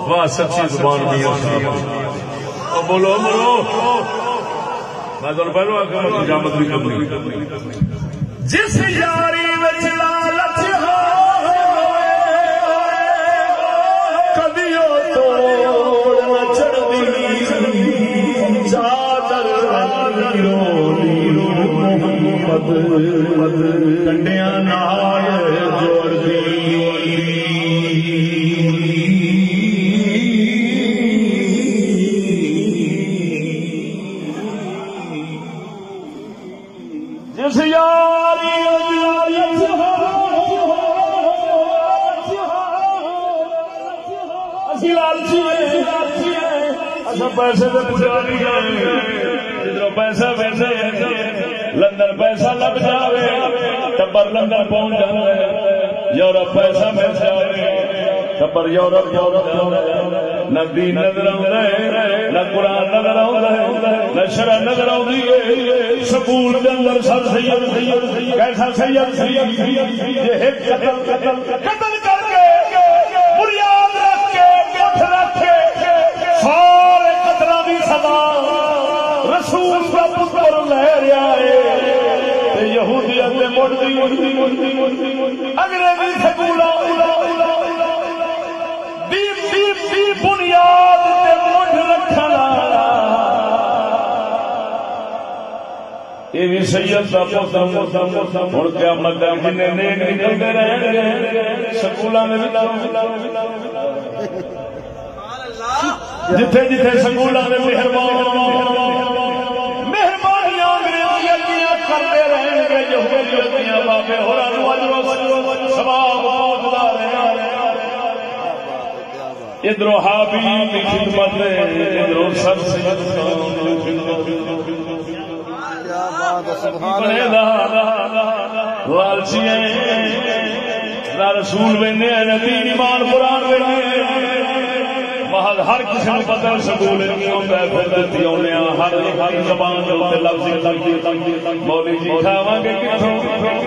واہ سچی زبان میاں صاحب بولو مرو میں تو پہلو آ کے مجامت بھی کرنی جس یاری وچ لالچ ہو کدیو توڑ نہ چڑھدی چادر محمد کنڈیاں نال جوڑدی جس یاری اسی لالچی پیسے پجاری ادھر پیسہ ویسے لندن پیسہ لگ جائے ٹبر لندن پہنچ جائے یورپ پیسہ مل جائے ٹبر یورپ نہ دین نظر آتا ہے نہ قرآن نظر آتا ہے نہ شرع نظر آتی ہے سکول کے اندر سب سید کیسا سید قتل کر کے بنیاد رکھ کے گٹھ رکھ کے سارے قتلوں کی سزا رسول کا پتر لے رہا ہے یہودیت میں مڑتی انگریزی سکولوں بنیاد مٹھ رکھنا یہ بھی سید کا ہوں قیامت جن نیک نکلتے رہیں گے سکولوں میں جتھے جتھے سکولوں میں مہربانیاں انگریزیاں کرتے رہیں گے یہودیاں بابے ہوراں نوں اجر و ثواب پہنچدا رہے ادھر حابی کی خدمت ادھر سب لالچی رسول وینے دین ایمان قرآن وینے محل ہر کسی کو پتہ سکول ہر زبان مولی جی کھاواں گے کتوں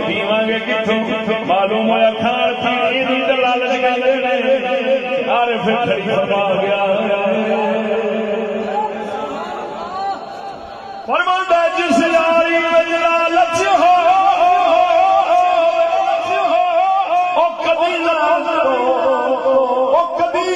پیواں گے کتوں معلوم ہوا کھان پینے کی لالچ کرتے سارے پھر فرما گیا فرماتا جس یاری وچ لالچ ہو او کبھی نہ او کبھی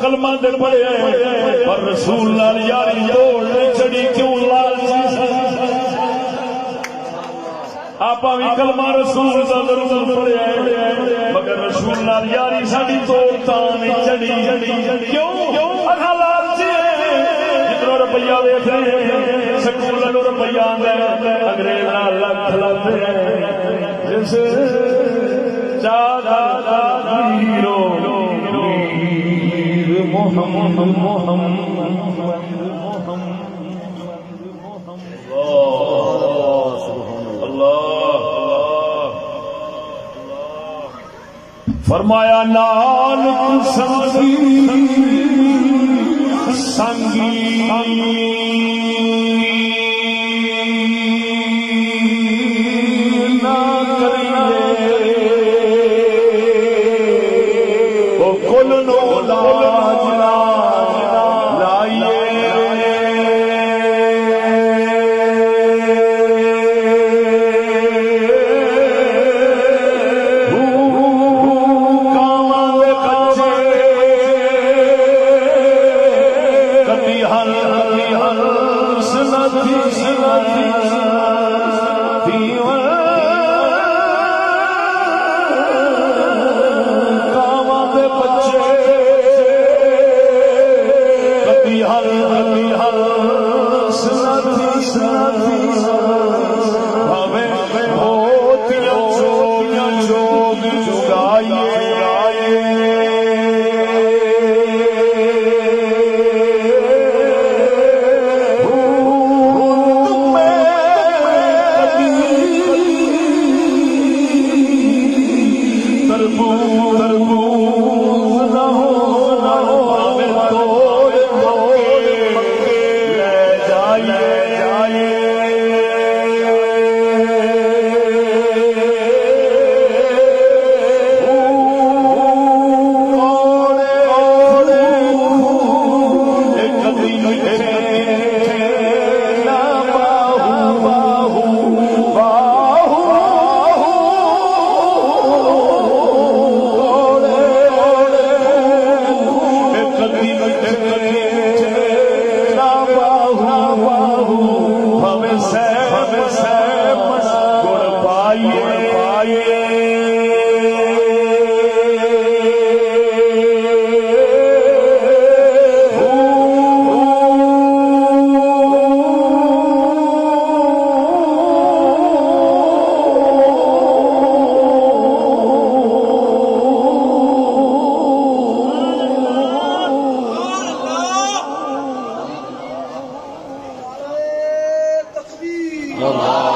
کلمہ دے پڑے پر رسول نال یاری توڑ چڑی کیوں لالچی آپ بھی کلمہ رسول دا ضرور پڑے مگر رسول نال یاری ساڈی توڑ تاں نہیں چڑی کیوں اکھا لالچی جتنا روپیہ ویکھ رہے سکول نوں روپیہ آندا انگریز نال لگ کھلاتے جس چاہتا ہیرو محمد اللہ فرمایا نانک سنگی نہ کریے وہ کل نو اللہ